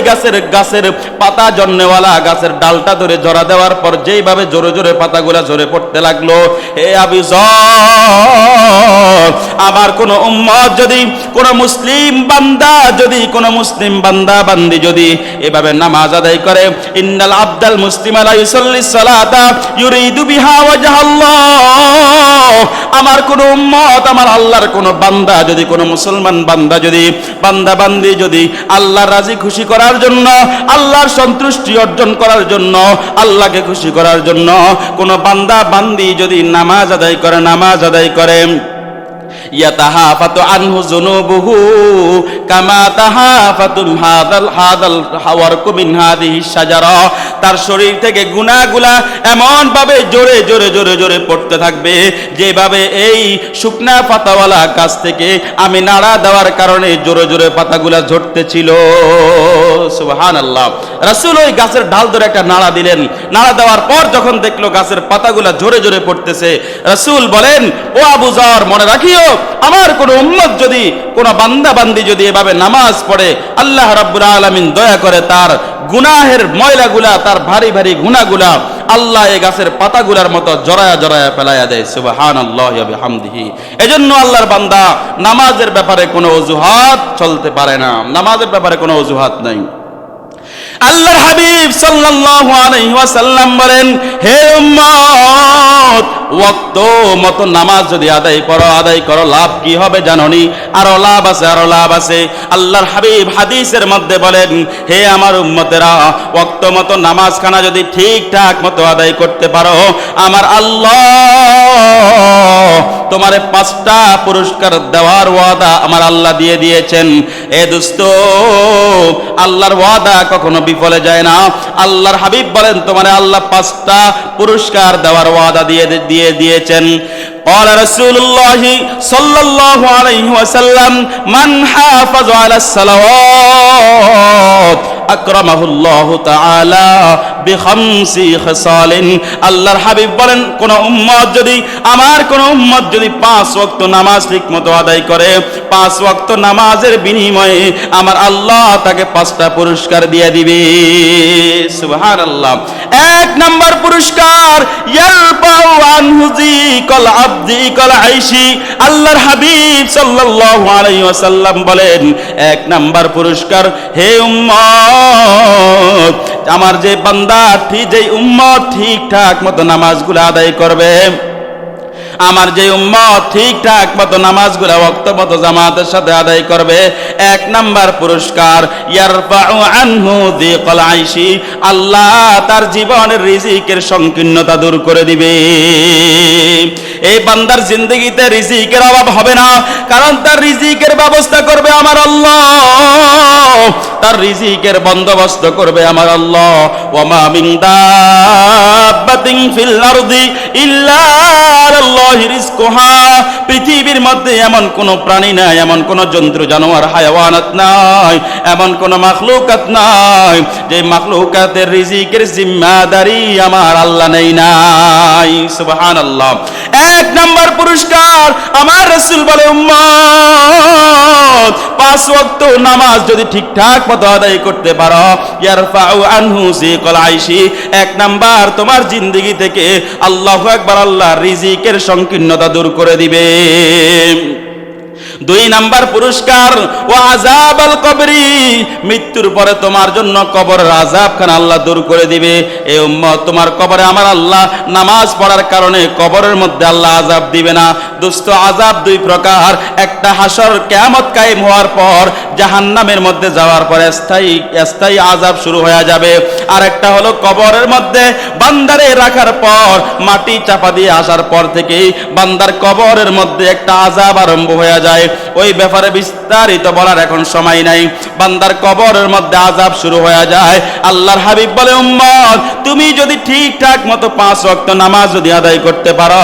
গাছের পাতা জন্যওয়ালা গাছের ডালটা ধরে জড়া দেওয়ার পর যেইভাবে জোরে জোরে পাতাগুলা ঝরে পড়তে লাগলো, হে আবু যর, আমার কোন উম্মত যদি, কোন মুসলিম বান্দা বান্দি যদি এভাবে নামাজ আদায় করে, ইন্নাল আবদাল মুসলিমা লা ইউসাল্লি সালাতা ইউরিদু বিহা ওয়াজহাল্লাহ, আমার কোন উম্মত, আমার আল্লাহর কোন বান্দা যদি, কোন মুসলমান বান্দা যদি, বান্দা বান্দি যদি আল্লাহর রাজি খুশি করার জন্য, আল্লাহর সন্তুষ্টি অর্জন করার জন্য, আল্লাহকে খুশি করার জন্য কোন বান্দা বান্দি যদি নামাজ আদায় করে, ইয়াতাহাফাতু আনহু যুনুবুহু কামা তাহাফাতুম হাদাল ওয়ারকু মিন হাযিহি শাজারা, তার শরীর থেকে গুনাহগুলা এমন ভাবে জোরে জোরে জোরে জোরে পড়তে থাকবে, যেভাবে এই শুকনা পাতাওয়ালা গাছ থেকে আমি নাড়া দেওয়ার কারণে জোরে জোরে পাতাগুলা ঝরতেছিল। সুবহানাল্লাহ। রাসূল ওই গাছের ডাল ধরে একটা নাড়া দিলেন। নাড়া দেওয়ার পর যখন দেখলো গাছের পাতাগুলা জোরে জোরে পড়তেছে, রাসূল বলেন, ও আবু যর, মনে রাখিও, আমার কোন উম্মত যদি, কোন বান্দা বান্দি যদি এভাবে নামাজ পড়ে, আল্লাহ রাব্বুল আলামিন দয়া করে তার গুনাহের ময়লাগুলা, তার ভারী ভারী গুনাহগুলা আল্লাহ এই গাছের পাতাগুলার মতো জড়ায়া জড়ায়া ফেলাইয়া দেয়। সুবহানাল্লাহি ওয়া বিহামদিহি। এজন্য আল্লাহর বান্দা, নামাজের ব্যাপারে কোনো অজুহাত চলতে পারে না, নামাজের ব্যাপারে কোনো অজুহাত নাই। আল্লাহর হাবিব সাল্লাল্লাহু আলাইহি ওয়াসাল্লাম বলেন, হে উম্মত, ওয়াক্ত মতো নামাজ যদি আদায় করো, লাভ কি হবে জানোনি? আরো লাভ আছে, আরো লাভ আছে। আল্লাহর হাবিব হাদিসের মধ্যে বলেন, হে আমার উম্মতেরা, ওয়াক্ত মতো নামাজখানা যদি ঠিকঠাক মতো আদায় করতে পারো, আমার আল্লাহ তোমারে 5টা পুরস্কার দেওয়ার ওয়াদা আমার আল্লাহ দিয়ে দিয়েছেন। এ দোস্ত, আল্লাহর ওয়াদা কখনো বিফলে যায় না। আল্লাহর হাবিব বলেন, তোমারে আল্লাহ 5টা পুরস্কার দেওয়ার ওয়াদা দিয়ে দিয়েছেন। قال رسول الله صلى الله عليه وسلم من حافظ على الصلوات أكرمه الله تعالى بخمس خصال। আল্লাহর হাবিব বলেন, কোন উম্মত যদি, আমার কোন উম্মত যদি 5 ওয়াক্ত নামাজ ঠিকমতো আদায় করে, 5 ওয়াক্ত নামাজের বিনিময়ে আমার আল্লাহ তাকে 5টা পুরস্কার দিয়ে দিবে। সুবহানাল্লাহ। 1 নাম্বার পুরস্কার, ইয়ারফাউ আনহু যিকাল আবদি কাল আইশি। আল্লাহর হাবিব সাল্লাল্লাহু আলাইহি ওয়াসাল্লাম বলেন, 1 নাম্বার পুরস্কার, হে উম্মত, আমার যে বান্দা, যে উম্মত ঠিকঠাক মতো নামাজগুলো আদায় করবে, আমার যে উম্মত ঠিকঠাক মতো নামাজগুলো ওয়াক্ত মতো জামাতের সাথে আদায় করবে, 1 নাম্বার পুরস্কার, ইয়ারফাউ আনহু যিকাল আইশি, আল্লাহ তার জীবনের রিজিকের সংকীর্ণতা দূর করে দিবে। এই বান্দার জিন্দগিতে রিজিকের অভাব হবে না, কারণ তার রিজিকের ব্যবস্থা করবে আমার আল্লাহ, তার রিজিকের বন্দোবস্ত করবে আমার আল্লাহ। ওয়া মা মিন দাব্বাতিন ফিল আরদি ইল্লা আলাল্লাহি রিজকুহা। পৃথিবীর মধ্যে এমন কোন প্রাণী নাই, এমন কোন জন্তু জানোয়ার হায়াওয়ানাত নাই, এমন কোন মাখলুকাত নাই যে মাখলুকাতের রিজিকের জিম্মাদারি আমার আল্লাহ নেই নাই। সুবহানাল্লাহ। 1 নাম্বার পুরস্কার, আমার রাসূল বলে, উম্মত 5 ওয়াক্ত নামাজ যদি ঠিকঠাক মতো আদায় করতে পারো, ইয়ারফাউ আনহু যিকাল আইশি, 1 নাম্বার তোমার জিন্দেগি থেকে আল্লাহু আকবার, আল্লাহ রিজিকের সংকীর্ণতা দূর করে দিবে। 2 নাম্বার পুরস্কার, ওয়া আযাবাল কবরি, মৃত্যুর পরে তোমার জন্য কবরের আযাবখানা আল্লাহ দূর করে দিবে। এই উম্মত, তোমার কবরে আমার আল্লাহ নামাজ পড়ার কারণে কবরের মধ্যে আল্লাহ আযাব দিবে না। দোস্ত, আযাব 2 প্রকার। একটা হাসর, কিয়ামত কায়েম হওয়ার পর জাহান্নামের মধ্যে যাওয়ার পর স্থায়ী আযাব শুরু হয়ে যাবে। আর একটা হলো কবরের মধ্যে বান্দারে রাখার পর, মাটি চাপা দিয়ে আসার পর থেকেই বান্দার কবরের মধ্যে একটা আযাব আরম্ভ হয়ে যায়। ওই ব্যাপারে বিস্তারিত বলার এখন সময় নাই। বান্দার কবরের মধ্যে আযাব শুরু হয়ে যায়। আল্লাহর হাবিব বলে, উম্মত, তুমি যদি ঠিকঠাক মতো 5 ওয়াক্ত নামাজ যদি আদায় করতে পারো,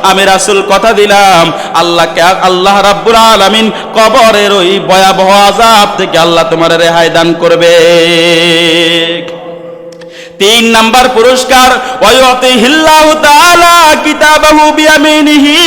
আমি রাসূল কথা দিলাম, আল্লাহ রাব্বুল আলামিন কবরের ওই ভয়াবহ আযাব থেকে আল্লাহ তোমার রেহাই দান করবে। 3 নাম্বার পুরস্কার, ওয়ায়ুতিহিল্লাহু তাআলা কিতাবাহু বিয়ামিনিহি।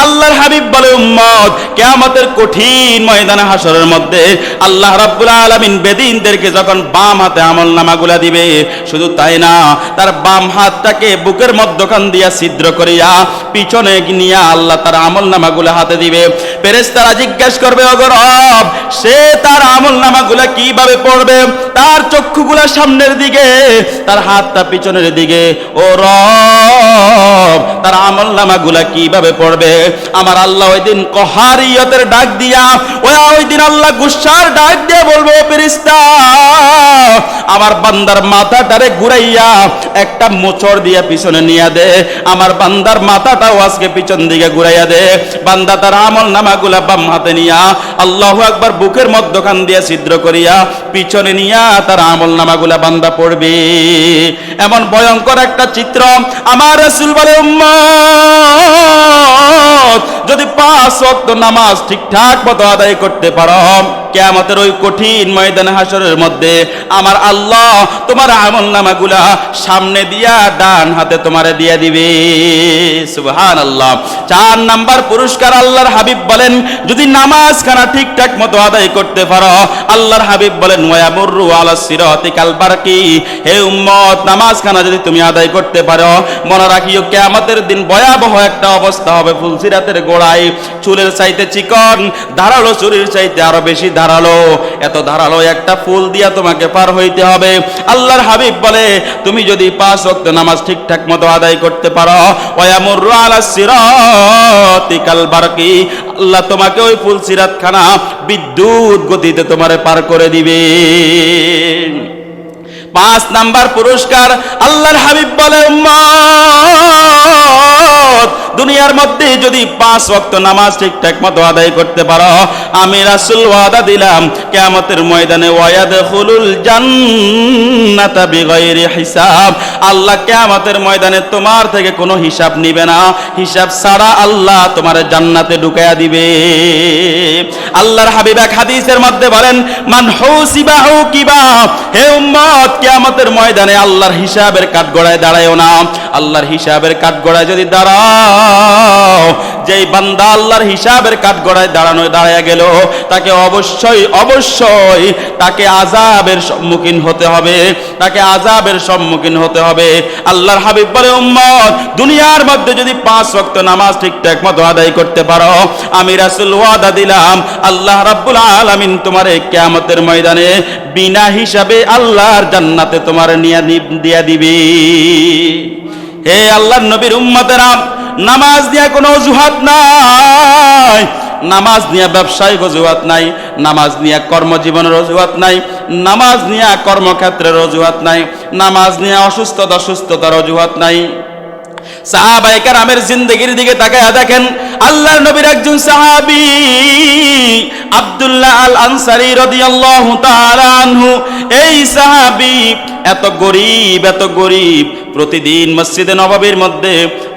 আল্লাহর হাবিব বলে, উম্মত, কিয়ামতের কঠিন ময়দানে হাসরের মধ্যে আল্লাহ রাব্বুল আলামিন বেদিনদেরকে যখন বাম হাতে আমলনামাগুলা দিবে, শুধু তাই না, তার বাম হাতটাকে বুকের মধ্যখান দিয়া ছিদ্র করিয়া পিছনে নিয়ে আল্লাহ তার আমলনামাগুলা হাতে দিবে। ফেরেশতারা জিজ্ঞাসা করবে, ওগো রব, সে তার আমলনামাগুলা কিভাবে পড়বে? তার চক্ষুগুলা সামনের দিকে, তার হাতটা পিছনের দিকে। ও রব, তার তার আমলনামাগুলা কিভাবে পড়বে? আমার আল্লাহ ওই দিন কহারিয়তের ডাক দিয়া, ওই দিন আল্লাহ গুসার ডাক দিয়ে বলবো, ফেরেশতা আমার বান্দার মাথাটারে ঘুরাইয়া একটা মোচড় দিয়া পিছনে নিয়ে দে, আমার বান্দার মাথাটাও আজকে পিছন দিকে ঘুরাইয়া দে। বান্দা তার আমলনামাগুলা বাম হাতে নিয়া, আল্লাহু আকবার, বুকের মধ্যখান দিয়া ছিদ্র করিয়া পিছনে নিয়া তার আমলনামাগুলা বান্দা পড়বে। এমন ভয়ঙ্কর একটা চিত্র। আমার রাসূল বলে, উম্মত যদি 5 ওয়াক্ত নামাজ ঠিকঠাক মতো আদায় করতে পারো, কিয়ামতের ওই কঠিন ময়দানে হাসরের মধ্যে আমার আল্লাহ তোমার আমলনামাগুলা সামনে দিয়া ডান হাতে তোমারে দিয়ে দিবে। সুবহানাল্লাহ। 4 নাম্বার পুরস্কার আল্লাহর হাবিব বলেন, যদি নামাজখানা ঠিকঠাক মতো আদায় করতে পারো, আল্লাহর হাবিব বলেন, ওয়ায়ামুরু আলা সিরাতি কাল বারকি। হে উম্মত, নামাজখানা যদি তুমি আদায় করতে পারো, মনে রাখিও কিয়ামতের দিন ভয়াবহ একটা অবস্থা হবে। ফুলসিরাতের গোড়ায় চুলের চাইতে চিকন, ধারালো চুরির চাইতে আরো বেশি ধারালো, এত ধারালো একটা ফুল দিয়া তোমাকে পার হইতে হবে। আল্লাহর হাবিব বলে, তুমি যদি 5 ওয়াক্ত নামাজ ঠিকঠাক মতো আদায় করতে পারো, ওয়ায়ামুরু আলা সিরাতি কাল বারকি, আল্লাহ তোমাকে ওই ফুলসিরাত খানা বিদ্যুৎ গতিতে তোমারে পার করে দিবে। 5 নাম্বার পুরস্কার আল্লাহর হাবিব বলে, উম্মত দুনিয়ার মধ্যে যদি 5 ওয়াক্ত নামাজ ঠিকঠাক মতো আদায় করতে পারো, আমি রাসূল ওয়াদা দিলাম কিয়ামতের ময়দানে ওয়ায়াদখুলুল জান্নাতা বিগাইরি হিসাব। আল্লাহ কিয়ামতের ময়দানে তোমার থেকে কোনো হিসাব নিবে না, হিসাব ছাড়া আল্লাহ তোমার জান্নাতে ঢুকায়া দিবে। আল্লাহর হাবিব এক হাদিসের মধ্যে বলেন, মান হুসিবা হুকিবা। হে উম্মত, কিয়ামতের ময়দানে আল্লাহর হিসাবের কাঠগড়ায় দাঁড়ায়ও না। আল্লাহর হিসাবের কাঠগড়ায় যদি দাঁড়াও, যেই বান্দা আল্লাহর হিসাবের কাঠগড়ায় দাঁড়ায় গেল, তাকে অবশ্যই তাকে আযাবের সম্মুখীন হতে হবে, তাকে আযাবের সম্মুখীন হতে হবে। আল্লাহর হাবিব বলে, উম্মত দুনিয়ার মধ্যে যদি 5 ওয়াক্ত নামাজ ঠিকঠাক মতো আদায় করতে পারো, আমি রাসূল ওয়াদা দিলাম আল্লাহ রাব্বুল আলামিন তোমারে কিয়ামতের ময়দানে বিনা হিসাবে আল্লাহর জান্নাতে তোমার নিয়ে দিয়া দিবে। হে আল্লাহর নবীর উম্মতেরা, নামাজ নিয়ে কোনো অজুহাত নাই, নামাজ নিয়ে ব্যবসায়িক অজুহাত নাই, নামাজ নিয়ে কর্মজীবনের অজুহাত নাই, নামাজ নিয়ে কর্মক্ষেত্রের অজুহাত নাই, নামাজ নিয়ে অসুস্থতার অজুহাত নাই। সাহাবায়ে কেরামের জিন্দেগির দিকে তাকায়া দেখেন, আল্লাহর নবীর একজন সাহাবী আব্দুল্লাহ আল আনসারী রাদিয়াল্লাহু তাআলা আনহু, এই সাহাবী এত গরীব, প্রতিদিন মসজিদে নববীর মধ্যে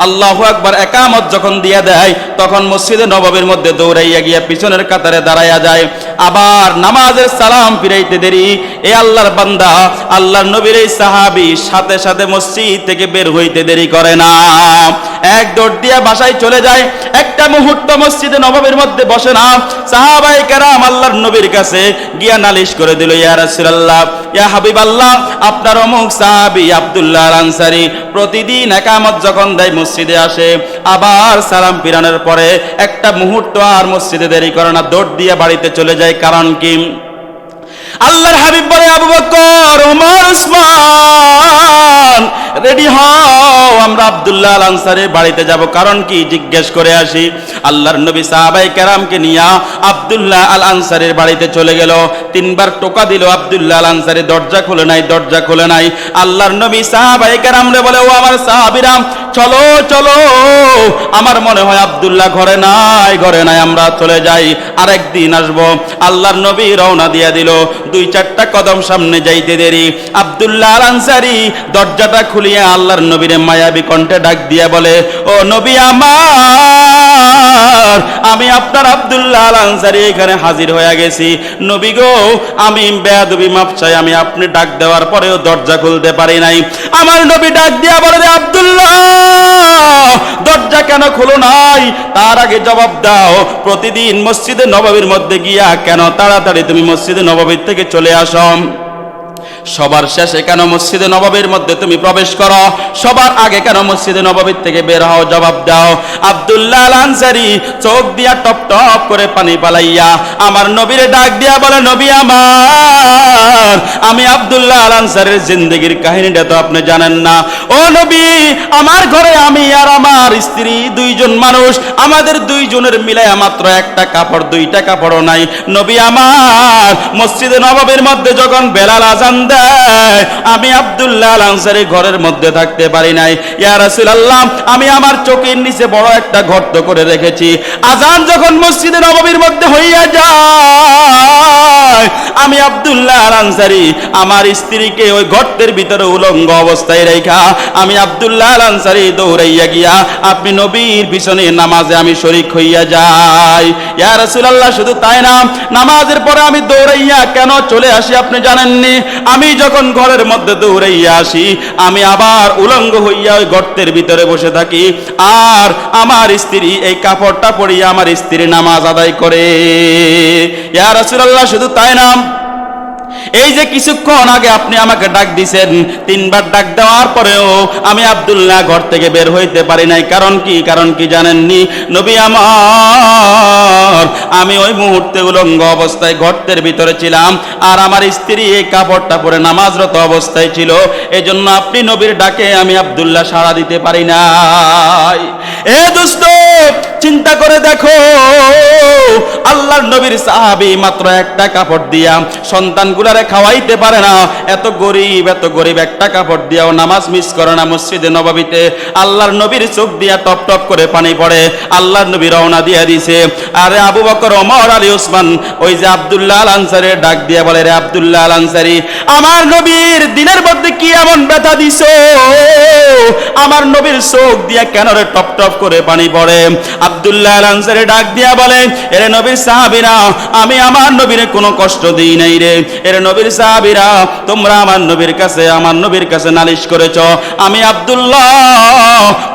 আল্লাহু আকবার একামত যখন দিয়া দেয়, তখন মসজিদে নববীর মধ্যে দৌড়াইয়া গিয়া পিছনের কাতারে দাঁড়াইয়া যায়। আবার নামাজের সালাম ফিরাইতে দেরি, এ আল্লাহর বান্দা আল্লাহর নবীর এই সাহাবী সাথে সাথে মসজিদ থেকে বের হইতে দেরি করে না, এক দৌড় দিয়া বাসায় চলে যায়। একটা মুহূর্ত মসজিদে নববীর মধ্যে বসে না। সাহাবায়ে কেরাম আল্লাহর নবীর কাছে গিয়া নালিশ করে দিল, ইয়া রাসূলুল্লাহ, ইয়া হাবিবাল্লাহ, আপনার অমুক সাহাবী আব্দুল্লাহ আল আনসারী প্রতিদিন একামত যখন দেয় মসজিদে আসে, আবার সালাম ফিরানোর পরে একটা মুহূর্ত আর মসজিদে দেরি করে না, দৌড় দিয়ে বাড়িতে চলে যায়। কারণ কি? আল্লাহর হাবিব বলে, আবু বকর, ওমর, উসমান, রেডি হও, আমরা আব্দুল্লাহ আল আনসারীর বাড়িতে যাব। কারণ কি? জিজ্ঞেস করে আসি। আল্লাহর নবী সাহাবায়ে কেরামকে নিয়ে আব্দুল্লাহ আল আনসারীর বাড়িতে চলে গেল। 3 বার টোকা দিল, আব্দুল্লাহ আল আনসারী দরজা খুলে নাই। আল্লাহর নবী সাহাবায়ে কেরামরে বলে, ও আমার সাহাবীরা, চলো আমার মনে হয় আব্দুল্লাহ ঘরে নাই, আমরা চলে যাই, আরেকদিন আসবো। আল্লাহর নবী রওনা দিয়া দিল। 2-4টা কদম সামনে যাইতে দেরি, আব্দুল্লাহ আল আনসারী দরজাটা খুলিয়া আল্লাহর নবীরে মায়াবী কণ্ঠে ডাক দিয়া বলে, ও নবী আমার, আমি আপনার আব্দুল্লাহ আল আনসারী এখানে হাজির হয়ে গেছি। নবী গো, আমি বেয়াদবি মাপ চাই, আমি আপনি ডাক দেওয়ার পরেও দরজা খুলতে পারি নাই। আমার নবী ডাক দিয়া বলে, আব্দুল্লাহ, দরজা কেন খুলো নাই? তার আগে জবাব দাও, প্রতিদিন মসজিদে নববীর মধ্যে গিয়া কেন তাড়াতাড়ি তুমি মসজিদে নববীর থেকে চলে আসো? সবার শেষে কেন মসজিদে নববীর মধ্যে তুমি প্রবেশ করো, সবার আগে কেন মসজিদে নববীর থেকে বের হও, জবাব দাও। আব্দুল্লাহ আল আনসারী চোখ দিয়া টপ টপ করে পানি পালাইয়া আমার নবীর ডাক দিয়া বলে, নবী আমার, আমি আব্দুল্লাহ আল আনসারীর জিন্দেগির কাহিনীটা তো আপনি জানেন না। ও নবী, আমার ঘরে আমি আর আমার স্ত্রী দুইজন মানুষ, আমাদের দুইজনের মিলাইয়া মাত্র একটা কাপড়, দুইটা কাপড়ও নাই। নবী আমার, মসজিদে নববীর মধ্যে যখন বেলাল আযান দেয় আমি আব্দুল্লাহ আল আনসারী ঘরের মধ্যে থাকতে পারি নাই। ইয়া রাসূলুল্লাহ, আমি আমার চোখের নিচে বড় একটা গর্ত করে রেখেছি। আযান যখন মসজিদে নববীর মধ্যে হইয়া যায় আমি আব্দুল্লাহ আল আনসারী আমার স্ত্রীকে ওই গর্তের ভিতরে উলঙ্গ অবস্থায় রেখা আমি আব্দুল্লাহ আল আনসারী দৌড়াইয়া গিয়া আপনি নবীর পিছনে নামাজে আমি শরীক হইয়া যাই। ইয়া রাসূলুল্লাহ, শুধু তাই না, নামাজের পরে আমি দৌড়াইয়া কেন চলে আসি আপনি জানেননি? আমি যখন ঘরের মধ্যে দৌড়াইয়া আসি আমি আবার উলঙ্গ হইয়া ওই গর্তের ভিতরে বসে থাকি, আর আমার স্ত্রী এই কাপড়টা পরিয়া আমার স্ত্রী নামাজ আদায় করে। ইয়া রাসূলুল্লাহ, শুধু তাই না, এই যে কিছুক্ষণ আগে আপনি আমাকে ডাক দিছেন, তিনবার ডাক দেওয়ার পরেও আমি আব্দুল্লাহ ঘর থেকে বের হইতে পারি নাই। কারণ কি জানেননি নবী আমার? আমি ওই মুহূর্তে উলঙ্গ অবস্থায় গর্তের ভিতরে ছিলাম, আর আমার স্ত্রী এই কাপড়টা পরে নামাজরত অবস্থায় ছিল। এজন্য আপনি নবীর ডাকে আমি আব্দুল্লাহ সাড়া দিতে পারি নাই। এ দোস্ত, চিন্তা করে দেখো, আল্লাহর নবীর সাহাবী মাত্র একটা কাপড় দিয়া সন্তানগুলারে খাওয়াইতে পারে না, এত গরিব একটা কাপড় দিয়াও নামাজ মিস করে না মসজিদে নববীতে। আল্লাহর নবীর চোখ দিয়া টপ টপ করে পানি পড়ে। আল্লাহর নবী রওনা দিয়া দিছে। আরে আবু বকর, ওমর, আলী, ওসমান ওই যে আব্দুল্লাহ আল আনসারীর ডাক দিয়া বলে, রে আব্দুল্লাহ আল আনসারী, আমার নবীর দিনের মধ্যে কি এমন ব্যথা দিছো? আমার নবীর চোখ দিয়া কেন রে টপ টপ করে পানি পড়ে? আব্দুল্লাহ আল আনসারী ডাক দিয়া বলে, এরে নবীর সাহাবীরা, আমি আমার নবীর কোনো কষ্ট দিই নাই রে। এরে নবীর সাহাবীরা, তোমরা আমার নবীর কাছে নালিশ করেছ। আমি আব্দুল্লাহ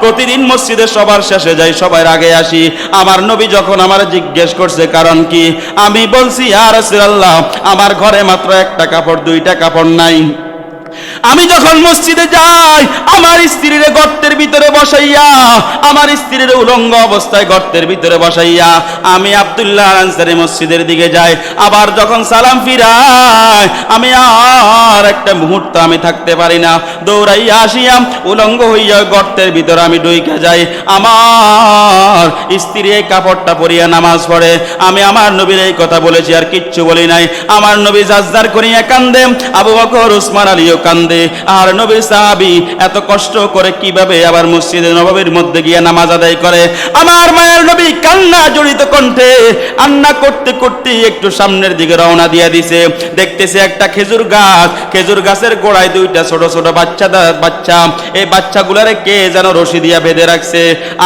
প্রতিদিন মসজিদে সবার শেষে যাই, সবার আগে আসি। আমার নবী যখন আমার জিজ্ঞেস করছে কারণ কি, আমি বলছি, ইয়া রাসূলুল্লাহ, আমার ঘরে মাত্র একটা কাপড়, দুইটা কাপড় নাই। আমি যখন মসজিদে যাই আমার স্ত্রীর গর্তের ভিতরে বসাইয়া, আমার স্ত্রীর উলঙ্গ অবস্থায় গর্তের ভিতরে বসাইয়া আমি আব্দুল্লাহ আল আনসারী মসজিদের দিকে যাই। আবার যখন সালাম ফিরাই আমি আর একটা মুহূর্ত আমি থাকতে পারি না, দৌড়াইয়া আসিয়া উলঙ্গ হইয়া গর্তের ভিতরে আমি ঢুইকা যাই। আমার স্ত্রী এই কাপড়টা পরিয়া নামাজ পড়ে। আমি আমার নবীর এই কথা বলেছি, আর কিচ্ছু বলি নাই। আমার নবী জাজ্জার করিয়া কান্দে, আবু বকর, উসমান, আলীও কান্দে। আর নবীর সাহাবী এত কষ্ট করে কিভাবে আবার মসজিদে নববীর মধ্যে গিয়ে নামাজ আদায় করে? আমার মায়ের নবী কান্না জড়িত কণ্ঠে কান্না করতে করতে একটু সামনের দিকে রওনা দিয়া দিছে। দেখতেছে একটা খেজুর গাছ, খেজুর গাছের গোড়ায় দুইটা ছোট ছোট বাচ্চা, এই বাচ্চাগুলারে কে যেন রশি দিয়া বেঁধে রাখছে,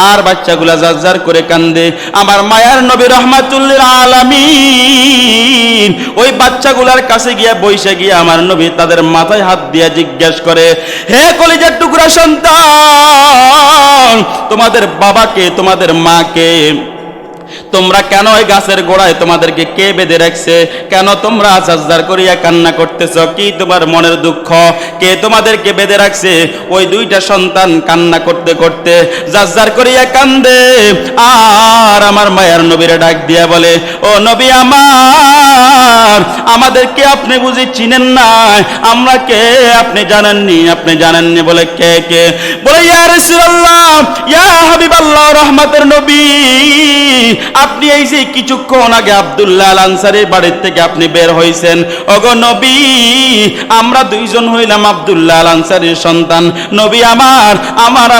আর বাচ্চাগুলা জাজ্জার করে কান্দে। আমার মায়ার নবী রহমাতুল্লিল আলামিন ওই বাচ্চাগুলার কাছে গিয়া বইসে গিয়া আমার নবী তাদের মাথায় হাত দিয়া জিজ্ঞেস করে, হে কলিজার টুকরা সন্তান, তোমাদের বাবাকে, তোমাদের মাকে তোমরা কেন ওই গাছের গোড়ায় তোমাদেরকে কে বেঁধে রাখছে? কেন তোমরা জাজ্জার করিয়া কান্না করতেছ? কি তোমার মনের দুঃখ? কে তোমাদেরকে বেঁধে রাখছে? ওই দুইটা সন্তান কান্না করতে করতে জাজ্জার করিয়া কান্দে। আর আমার মায়ের নবীরে ডাক দিয়া বলে, ও নবী আমার, আমাদেরকে আপনি বুঝি চিনেন না? আমরা কে আপনি জানেননি? আপনি জানেননি বলে কে? বলে, ইয়া রাসূলুল্লাহ, ইয়া হাবিবাল্লাহ, রহমতের নবী, আপনি এই যে কিছুক্ষণ আগে আব্দুল্লাহ আল আনসারীর বাড়ির থেকে আপনি বের হইছেন। ওগো নবী, আমরা দুইজন হইলাম আব্দুল্লাহ আল আনসারীর সন্তান। নবী আমার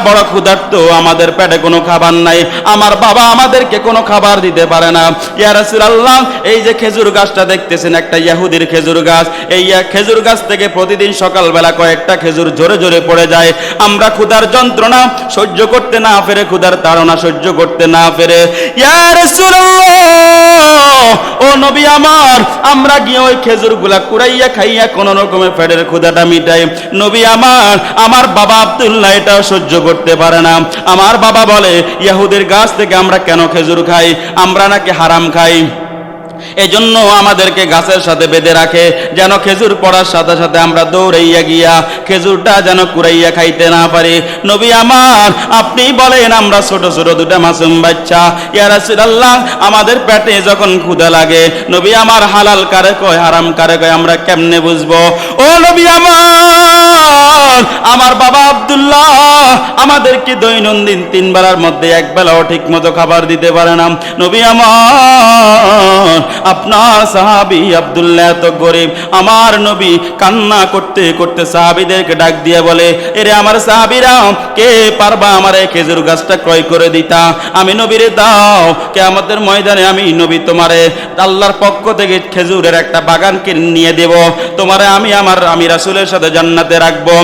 বড় ক্ষুধার্ত, আমাদের পেটে কোনো খাবার নাই, আমার বাবা আমাদেরকে কোনো খাবার দিতে পারে না। ইয়া রাসূলুল্লাহ, এই যে খেজুর গাছটা দেখতেছেন, একটা ইহুদির খেজুর গাছ, এই খেজুর গাছ থেকে প্রতিদিন সকালবেলা কয়েকটা খেজুর জোরে জোরে পড়ে যায়। আমরা ক্ষুধার যন্ত্রণা সহ্য করতে না পেরে, ক্ষুধার তাড়না সহ্য করতে না পেরে, ইয়া রাসূলুল্লাহ, ও নবী আমার, আমরা গিয়ে ওই খেজুরগুলা কুড়াইয়া খাইয়া কোন রকমে পেটের ক্ষুধাটা মিটাই। নবী আমার বাবা আব্দুল্লাহ এটাও সহ্য করতে পারে না। আমার বাবা বলে, ইহুদির গাছ থেকে আমরা কেন খেজুর খাই? আমরা নাকি হারাম খাই? এজন্য আমাদেরকে গাছের সাথে বেঁধে রাখে, যেন খেজুর পড়ার সাথে সাথে আমরা দৌড়াইয়া গিয়া খেজুরটা যেন কুড়াইয়া খাইতে না পারি। নবী আমার, আপনি বলেন আমরা ছোট ছোট দুটা মাসুম বাচ্চা, ইয়া রাসূলুল্লাহ আমাদের পেটে যখন ক্ষুধা লাগে, নবী আমার হালাল কারে কয় হারাম কারে কয় আমরা কেমনে বুঝবো? ও নবী আমার বাবা আব্দুল্লাহ আমাদেরকে দৈনন্দিন 3 বেলার মধ্যে 1 বেলাও ঠিক মতো খাবার দিতে পারে না। নবী আমার, আপনার সাহাবী আব্দুল্লাহ এত গরিব। আমার নবী কান্না করতে করতে সাহাবীদেরকে ডাক দিয়ে বলে, এরে আমার সাহাবীরা, কে পারবা আমার এই খেজুর গাছটা ক্রয় করে দিতা? আমি নবীরে দাও, কিয়ামতের ময়দানে আমি নবী তোমারে আল্লাহর পক্ষ থেকে খেজুরের একটা বাগান কিনে নিয়ে দেব, তোমারে আমি রাসূলের সাথে জান্নাতে রাখবো।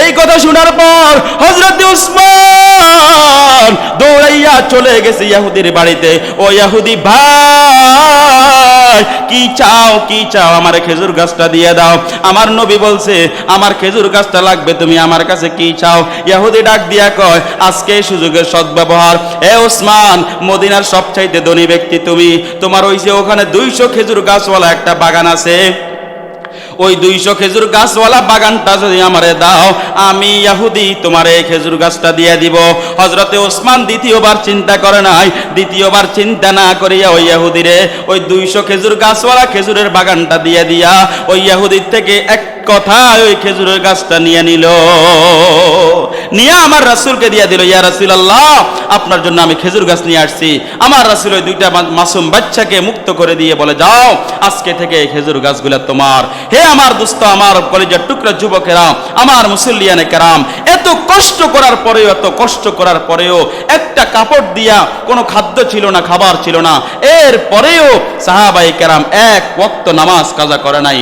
এই কথা শোনার পর হযরত উসমান দৌড়াইয়া চলে গেছে ইহুদির বাড়িতে। ও ইহুদি ভাই, কি চাও কি চাও? আমার খেজুর গাছটা দিয়ে দাও। আমার নবী বলছে আমার খেজুর গাছটা লাগবে, তুমি আমার কাছে কি চাও? ইহুদি ডাক দিয়া কয়, আজকে এই সুযোগের সদ্ব্যবহার। এ উসমান, মদিনার সবচাইতে ধনী ব্যক্তি তুমি, তোমার ওই যে ওখানে 200 খেজুর গাছওয়ালা একটা বাগান আছে, ওই 200 খেজুর গাছওয়ালা বাগানটা যদি আমারে দাও, আমি ইহুদি তোমার এই খেজুর গাছটা দিয়ে দিব। হযরতে ওসমান দ্বিতীয়বার চিন্তা করে নাই, দ্বিতীয়বার চিন্তা না করিয়া ওই ইহুদিরে ওই 200 খেজুর গাছওয়ালা খেজুরের বাগানটা দিয়ে দিয়া ওই ইহুদির থেকে এক কথায় ওই খেজুরের গাছটা নিয়ে নিল, নিয়ে আমার রাসূলকে দিয়ে দিল। ইয়া রাসূলুল্লাহ, আপনার জন্য আমি খেজুর গাছ নিয়ে আসছি। আমার রাসূল ওই 2টা মাসুম বাচ্চাকে মুক্ত করে দিয়ে বলে, যাও, আজকে থেকে এই খেজুর গাছগুলো তোমার। হে আমার দোস্ত, আমার কলেজের টুকরা যুবকেরা, আমার মুসল্লিয়ানে কেরাম, এত কষ্ট করার পরেও একটা কাপড় দিয়া কোনো খাদ্য ছিল না, খাবার ছিল না, এর পরেও সাহাবায়ে কেরাম 1 ওয়াক্ত নামাজ কাজা করে নাই,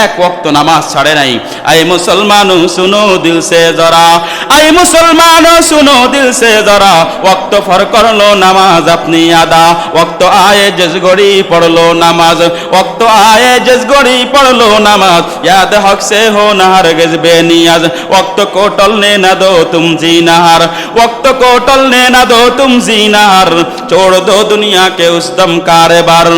1 ওয়াক্ত নামাজ ছাড়ে নাই। আয়ে মুসলমানো সুনো দিল সে জরা, আয়ে মুসলমানো সুনো দিল সে জরা, ওয়াক্ত ফর করলো নামাজ আপনি আদা, ওয়াক্ত আয়ে জিস গড়ি পড়লো নামাজ, ওয়াক্ত আয়ে জিস গড়ি পড়লো নামাজ, याद हक से हो ना हरगिज़ बेनियाज, वक्त को टलने न दो तुम ज़ीनार, वक्त को टलने न दो तुम ज़ीनार, छोड़ दो दुनिया के उस दम कारेबार,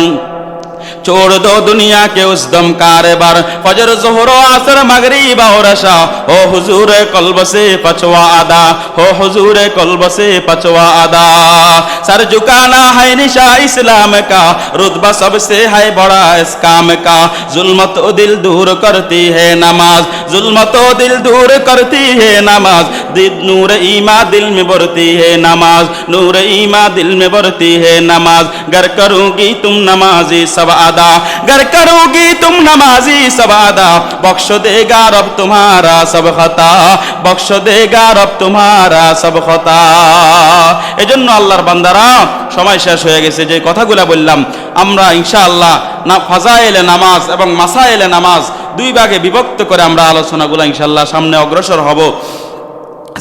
छोड़ दो दुनिया के उस दम कारेबार, फजर ज़ोहर असर मगरिब और इशा, हो हुजूर क़ल्ब से पचवा अदा, हो हुजूर क़ल्ब से पचवा अदा, सर झुकाना है निशा इस्लाम का, रुतबा सबसे है बड़ा इस काम का, जुल्मत दिल दूर करती है नमाज, जुल्मत दिल दूर करती है नमाज, नूर ईमा दिल में भरती है नमाज, नूर ईमा दिल में भरती है नमाज, गर करूंगी तुम नमाजी सब अदा, गर करोगी तुम नमाजी सब अदा, बख्श देगा रब तुम्हारा सब खता, बख्श देगा रब तुम्हारा सब खता। এজন্য আল্লাহর বান্দারা, সময় শেষ হয়ে গেছে, যে কথাগুলো বললাম আমরা ইনশাআল্লাহ না ফাজাইলে নামাজ এবং মাসাইলে নামাজ 2 ভাগে বিভক্ত করে আমরা আলোচনাগুলো ইনশাআল্লাহ সামনে অগ্রসর হব।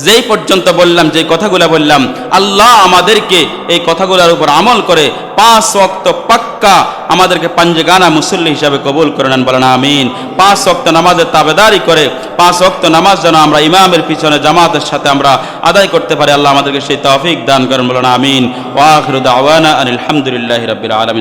যেই পর্যন্ত বললাম, যে কথাগুলো বললাম, আল্লাহ আমাদেরকে এই কথাগুলোর উপর আমল করে 5 ওয়াক্ত পাক্কা আমাদেরকে পাঞ্জেগানা মুসল্লি হিসাবে কবুল করে নেন, বলেন আমিন। 5 ওয়াক্ত নামাজের তাবেদারি করে 5 ওয়াক্ত নামাজ যেন আমরা ইমামের পিছনে জামাতের সাথে আমরা আদায় করতে পারি, আল্লাহ আমাদেরকে সেই তৌফিক দান করেন, বলেন আমিন। ওয়া আখিরু দাওয়ানা আনিল হামদুলিল্লাহি রাব্বিল আলামিন।